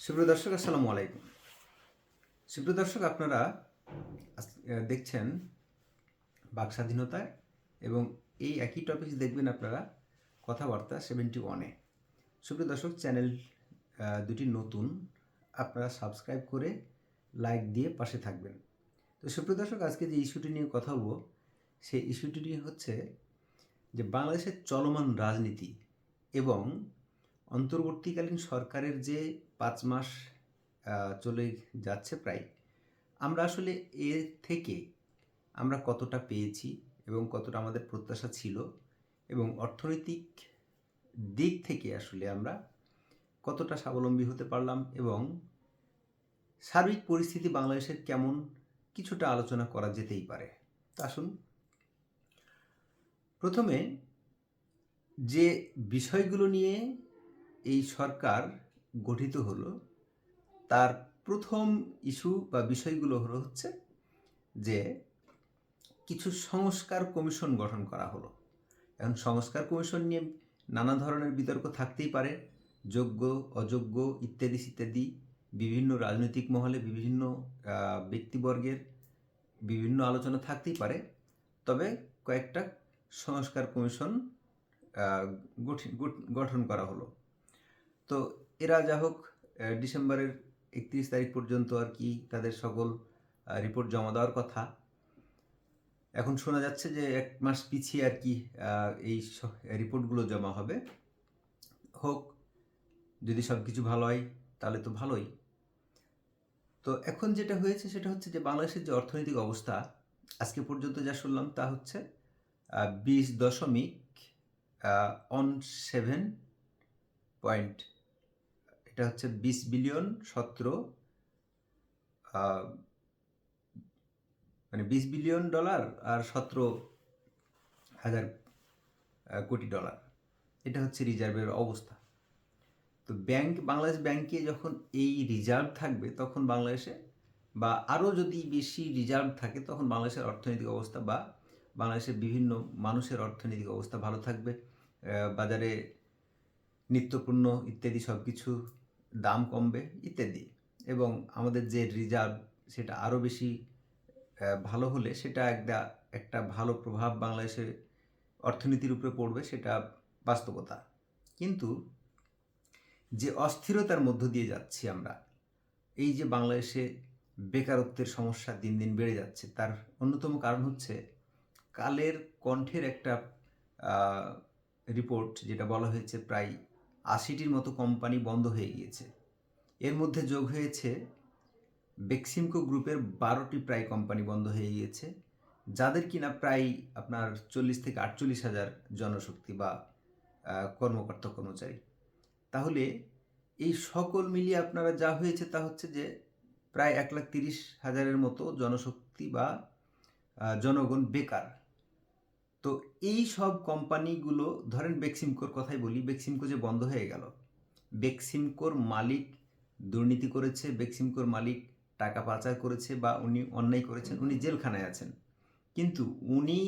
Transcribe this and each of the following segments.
সুপ্রিয় দর্শক, আসসালামু আলাইকুম। সুপ্রিয় দর্শক, আপনারা দেখছেন বাক স্বাধীনতায় এবং এই একই টপিক দেখবেন আপনারা কথাবার্তা 71-এ। সুপ্রিয় দর্শক, চ্যানেল দুটি নতুন, আপনারা সাবস্ক্রাইব করে লাইক দিয়ে পাশে থাকবেন। তো সুপ্রিয় দর্শক, আজকে যে ইস্যুটি নিয়ে কথা বলবো সেই ইস্যুটি নিয়ে হচ্ছে যে বাংলাদেশের চলমান রাজনীতি এবং অন্তর্বর্তীকালীন সরকারের যে 5 মাস চলে যাচ্ছে প্রায়, আমরা আসলে এর থেকে আমরা কতটা পেয়েছি এবং কতটা আমাদের প্রত্যাশা ছিল এবং অর্থনৈতিক দিক থেকে আসলে আমরা কতটা স্বাবলম্বী হতে পারলাম এবং সার্বিক পরিস্থিতি বাংলাদেশের কেমন, কিছুটা আলোচনা করা যেতেই পারে। তা আসুন, প্রথমে যে বিষয়গুলো নিয়ে এই সরকার গঠিত হলো তার প্রথম ইস্যু বা বিষয়গুলো হচ্ছে যে কিছু সংস্কার কমিশন গঠন করা হলো। এখন সংস্কার কমিশন নিয়ে নানা ধরনের বিতর্ক থাকতেই পারে, যোগ্য অযোগ্য ইত্যাদি ইত্যাদি, বিভিন্ন রাজনৈতিক মহলে বিভিন্ন ব্যক্তিবর্গের বিভিন্ন আলোচনা থাকতেই পারে। তবে কয়েকটা সংস্কার কমিশন গঠন করা হলো। তো এরা যা হোক ডিসেম্বরের 31 তারিখ পর্যন্ত আর কি তাদের সকল রিপোর্ট জমা দেওয়ার কথা। এখন শোনা যাচ্ছে যে 1 মাস পিছিয়ে আর কি এই রিপোর্টগুলো জমা হবে। হোক, যদি সব কিছু ভালো হয় তাহলে তো ভালোই। তো এখন যেটা হয়েছে সেটা হচ্ছে যে বাংলাদেশের যে অর্থনৈতিক অবস্থা আজকে পর্যন্ত যা শুনলাম তা হচ্ছে 20.17 পয়েন্ট, এটা হচ্ছে 20 বিলিয়ন 17 মানে 20 বিলিয়ন ডলার আর 17,000 কোটি ডলার, এটা হচ্ছে রিজার্ভের অবস্থা। তো বাংলাদেশ ব্যাংকে যখন এই রিজার্ভ থাকবে তখন বাংলাদেশে, বা আরও যদি বেশি রিজার্ভ থাকে তখন বাংলাদেশের অর্থনৈতিক অবস্থা বা বাংলাদেশের বিভিন্ন মানুষের অর্থনৈতিক অবস্থা ভালো থাকবে। বাজারে নিত্যপণ্য ইত্যাদি সব কিছু দাম কমবে ইত্যাদি, এবং আমাদের যে রিজার্ভ সেটা আরও বেশি ভালো হলে সেটা একটা ভালো প্রভাব বাংলাদেশের অর্থনীতির উপরে পড়বে, সেটা বাস্তবতা। কিন্তু যে অস্থিরতার মধ্য দিয়ে যাচ্ছি আমরা, এই যে বাংলাদেশে বেকারত্বের সমস্যা দিন দিন বেড়ে যাচ্ছে, তার অন্যতম কারণ হচ্ছে কালের কণ্ঠের একটা রিপোর্ট যেটা বলা হয়েছে প্রায় 80টির মতো কোম্পানি বন্ধ হয়ে গিয়েছে। এর মধ্যে যোগ হয়েছে বেক্সিমকো গ্রুপের 12টি প্রায় কোম্পানি বন্ধ হয়ে গিয়েছে, যাদের কিনা প্রায় আপনার 40 থেকে 48 হাজার জনশক্তি বা কর্মকর্তা কর্মচারী। তাহলে এই সকল মিলিয়ে আপনারা যা হয়েছে তা হচ্ছে যে প্রায় 1,30,000-এর মতো জনশক্তি বা জনগণ বেকার। তো এই সব কোম্পানিগুলো, ধরেন বেক্সিমকোর কথাই বলি, বেক্সিমকো যে বন্ধ হয়ে গেল, বেক্সিমকোর মালিক দুর্নীতি করেছে, বেক্সিমকোর মালিক টাকা পাচার করেছে বা উনি অন্যায় করেছেন, উনি জেলখানায় আছেন। কিন্তু উনি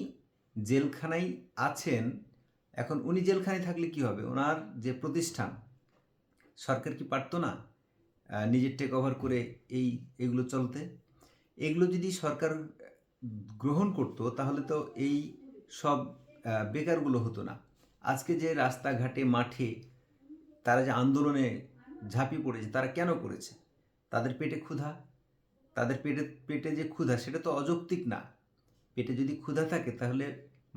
জেলখানায় আছেন, এখন উনি জেলখানায় থাকলে কি হবে? ওনার যে প্রতিষ্ঠান, সরকার কি পারতো না নিজের টেক ওভার করে এগুলো চলতে? এগুলো যদি সরকার গ্রহণ করতো তাহলে তো এই সব বেকারগুলো হতো না। আজকে যে রাস্তাঘাটে মাঠে তারা যে আন্দোলনে ঝাঁপিয়ে পড়েছে, তারা কেন করেছে? তাদের পেটে ক্ষুধা, তাদের পেটে যে ক্ষুধা সেটা তো অযৌক্তিক না। পেটে যদি ক্ষুধা থাকে তাহলে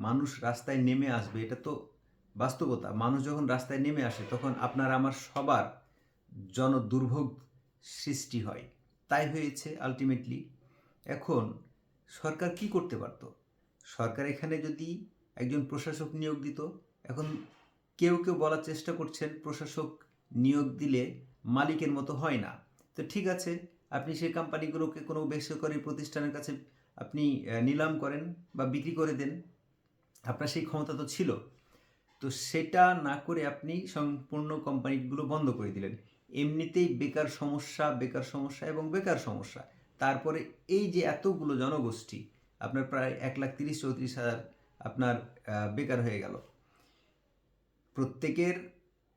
মানুষ রাস্তায় নেমে আসবে, এটা তো বাস্তবতা। মানুষ যখন রাস্তায় নেমে আসে তখন আপনার আমার সবার দুর্ভোগ সৃষ্টি হয়। তাই হয়েছে আলটিমেটলি। এখন সরকার কি করতে পারত? সরকার এখানে যদি একজন প্রশাসক নিয়োগ দিত, এখন কেউ কেউ বলার চেষ্টা করছেন প্রশাসক নিয়োগ দিলে মালিকের মতো হয় না। তো ঠিক আছে, আপনি সেই কোম্পানিগুলোকে কোনো বেসরকারি প্রতিষ্ঠানের কাছে আপনি নিলাম করেন বা বিক্রি করে দেন, আপনার সেই ক্ষমতা তো ছিল। তো সেটা না করে আপনি সম্পূর্ণ কোম্পানিগুলো বন্ধ করে দিলেন। এমনিতেই বেকার সমস্যা এবং বেকার সমস্যা, তারপরে এই যে এতগুলো জনগোষ্ঠী, আপনার প্রায় 1,30,000-34,000 আপনার বেকার হয়ে গেল। প্রত্যেকের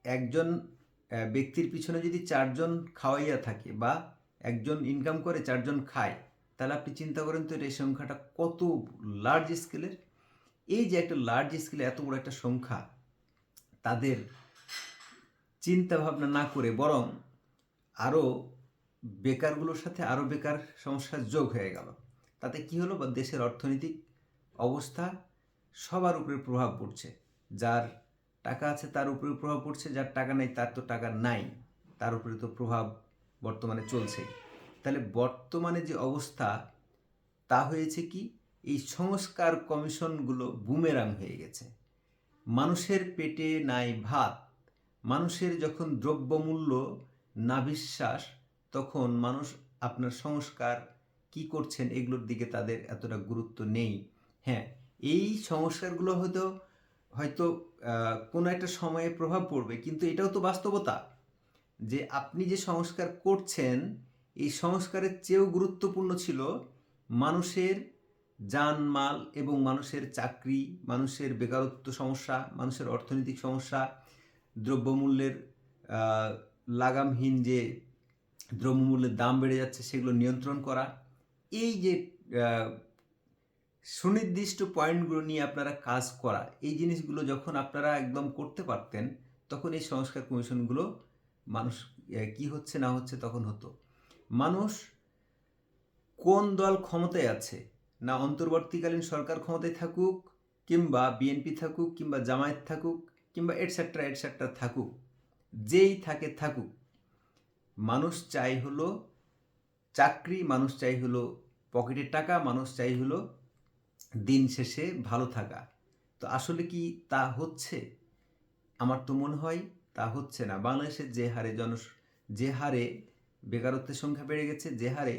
একজন ব্যক্তির পিছনে যদি 4 জন খাওয়াইয়া থাকে বা একজন ইনকাম করে 4 জন খায়, তাহলে আপনি চিন্তা করেন তো এই সংখ্যাটা কত লার্জ স্কেলের। এই যে একটা লার্জ স্কেলে এত বড় একটা সংখ্যা, তাদের চিন্তা ভাবনা না করে বরং আরও বেকারগুলোর সাথে আরও বেকার সমস্যা যোগ হয়ে গেল। তাতে কি হলো, বা দেশের অর্থনৈতিক অবস্থা সবার উপরে প্রভাব পড়ছে। যার টাকা আছে তার উপরে প্রভাব পড়ছে, যার টাকা নেই তার তো টাকা নাই, তার উপরে তো প্রভাব বর্তমানে চলছে। তাহলে বর্তমানে যে অবস্থা তা হয়েছে কি, এই সংস্কার কমিশনগুলো বুমেরাং হয়ে গেছে। মানুষের পেটে নাই ভাত, মানুষের যখন দ্রব্যমূল্য নাভিশ্বাস, তখন মানুষ আপনার সংস্কার কি করছেন এগুলোর দিকে তাদের এতটা গুরুত্ব নেই। হ্যাঁ, এই সংস্কারগুলো হয়তো কোনো একটা সময়ে প্রভাব পড়বে, কিন্তু এটাও তো বাস্তবতা যে আপনি যে সংস্কার করছেন এই সংস্কারের চেয়েও গুরুত্বপূর্ণ ছিল মানুষের জানমাল এবং মানুষের চাকরি, মানুষের বেকারত্ব সমস্যা, মানুষের অর্থনৈতিক সমস্যা, দ্রব্যমূল্যের লাগামহীন যে দ্রব্যমূল্যের দাম বেড়ে যাচ্ছে সেগুলো নিয়ন্ত্রণ করা। এই যে সুনির্দিষ্ট পয়েন্টগুলো নিয়ে আপনারা কাজ করা, এই জিনিসগুলো যখন আপনারা একদম করতে পারতেন, তখন এই সংস্কার কমিশনগুলো মানুষ কি হচ্ছে না হচ্ছে তখন হতো। মানুষ কোন দল ক্ষমতায় আছে, না অন্তর্বর্তীকালীন সরকার ক্ষমতায় থাকুক, কিংবা বিএনপি থাকুক, কিংবা জামায়াত থাকুক, কিংবা এটসেট্রা এটসেট্রা থাকুক, যেই থাকে থাকুক, মানুষ চাই হলো চাকরি, মানুষ চাই হলো পকেটের টাকা, মানুষ চাই হলো দিন শেষে ভালো থাকা। তো আসলে কি তা হচ্ছে? আমার তো মনে হয় তা হচ্ছে না। বাংলাদেশের যে হারে বেকারত্বের সংখ্যা বেড়ে গেছে, যে হারে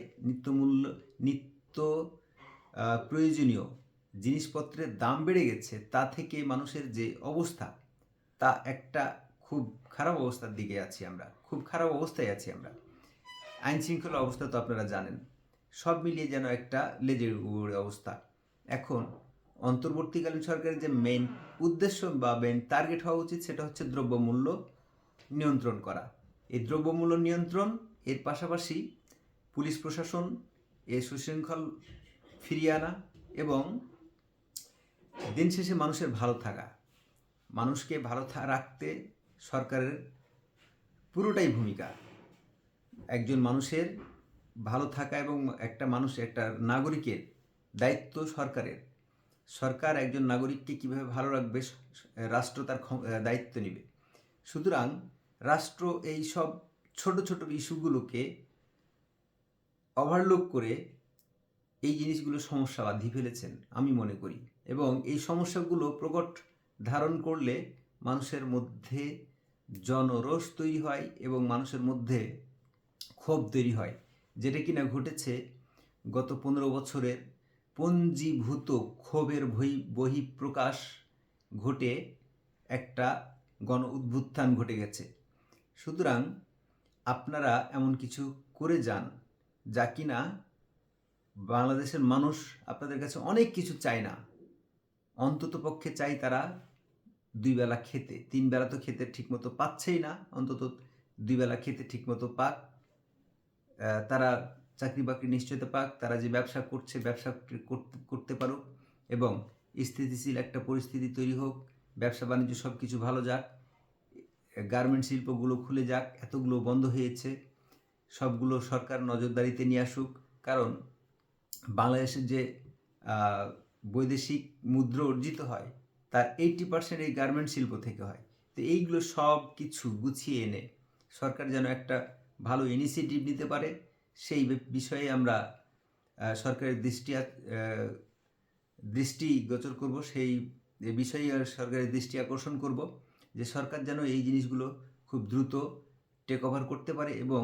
নিত্য প্রয়োজনীয় জিনিসপত্রের দাম বেড়ে গেছে, তা থেকে মানুষের যে অবস্থা, তা একটা খুব খারাপ অবস্থার দিকে আছি আমরা, খুব খারাপ অবস্থায় আছি আমরা। আইন শৃঙ্খলা অবস্থা তো আপনারা জানেন, সব মিলিয়ে যেন একটা লেজের উপরে অবস্থা। এখন অন্তর্বর্তীকালীন সরকারের যে মেইন উদ্দেশ্য বা মেইন টার্গেট হওয়া উচিত, সেটা হচ্ছে দ্রব্যমূল্য নিয়ন্ত্রণ করা। এই দ্রব্যমূল্য নিয়ন্ত্রণ, এর পাশাপাশি পুলিশ প্রশাসন এর সুশৃঙ্খল ফিরিয়ে আনা এবং দিন শেষে মানুষের ভালো থাকা। মানুষকে ভালো রাখতে সরকারের পুরোটাই ভূমিকা। একজন মানুষের ভালো থাকা এবং একটা নাগরিকের দায়িত্ব সরকারের। সরকার একজন নাগরিককে কীভাবে ভালো রাখবে, রাষ্ট্র তার দায়িত্ব নেবে। সুতরাং রাষ্ট্র এই সব ছোট ছোট ইস্যুগুলোকে ওভারলুক করে এই জিনিসগুলো সমস্যা বাঁধিয়ে ফেলেছেন আমি মনে করি, এবং এই সমস্যাগুলো প্রকট ধারণ করলে মানুষের মধ্যে জনরোষ তৈরি হয় এবং মানুষের মধ্যে ক্ষোভ তৈরি হয়, যেটা কিনা ঘটেছে গত 15 বছরের পঞ্জীভূত ক্ষোভের বহিঃপ্রকাশ ঘটে একটা গণ উত্থান ঘটে গেছে। সুতরাং আপনারা এমন কিছু করে যান যা কিনা বাংলাদেশের মানুষ আপনাদের কাছে অনেক কিছু চায় না, অন্তত পক্ষে চাই তারা 2 বেলা খেতে। 3 বেলা তো খেতে ঠিকমতো পাচ্ছেই না, অন্তত 2 বেলা খেতে ঠিকমতো পাক, তারা চাকরি বাকরি নিশ্চয়তা পাক, তারা যে ব্যবসা করছে ব্যবসা করতে পারুক, এবং স্থিতিশীল একটা পরিস্থিতি তৈরি হোক, ব্যবসা বাণিজ্য সব কিছু ভালো যাক, গার্মেন্ট শিল্পগুলো খুলে যাক, এতগুলো বন্ধ হয়েছে সবগুলো সরকার নজরদারিতে নিয়ে আসুক। কারণ বাংলাদেশের যে বৈদেশিক মুদ্রা অর্জিত হয় তার 80% এই গার্মেন্ট শিল্প থেকে হয়। তো এইগুলো সব কিছু গুছিয়ে এনে সরকার যেন একটা ভালো ইনিশিয়েটিভ নিতে পারে, সেই বিষয়ে আমরা সরকারের দৃষ্টিগোচর করব, সেই বিষয়ে সরকারের দৃষ্টি আকর্ষণ করব যে সরকার যেন এই জিনিসগুলো খুব দ্রুত টেক ওভার করতে পারে এবং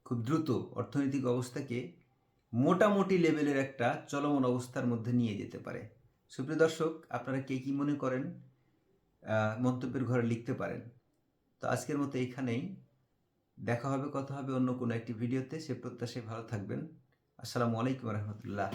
খুব দ্রুত অর্থনৈতিক অবস্থাকে মোটামুটি লেভেলের একটা চলমান অবস্থার মধ্যে নিয়ে যেতে পারে। সুপ্রিয় দর্শক, আপনারা কে কী মনে করেন মন্তব্যের ঘরে লিখতে পারেন। তো আজকের মতো এইখানেই, দেখা হবে, কথা হবে অন্য কোনো একটি ভিডিওতে। সে প্রত্যাশায় ভালো থাকবেন। আসসালামু আলাইকুম রহমতুল্লাহ।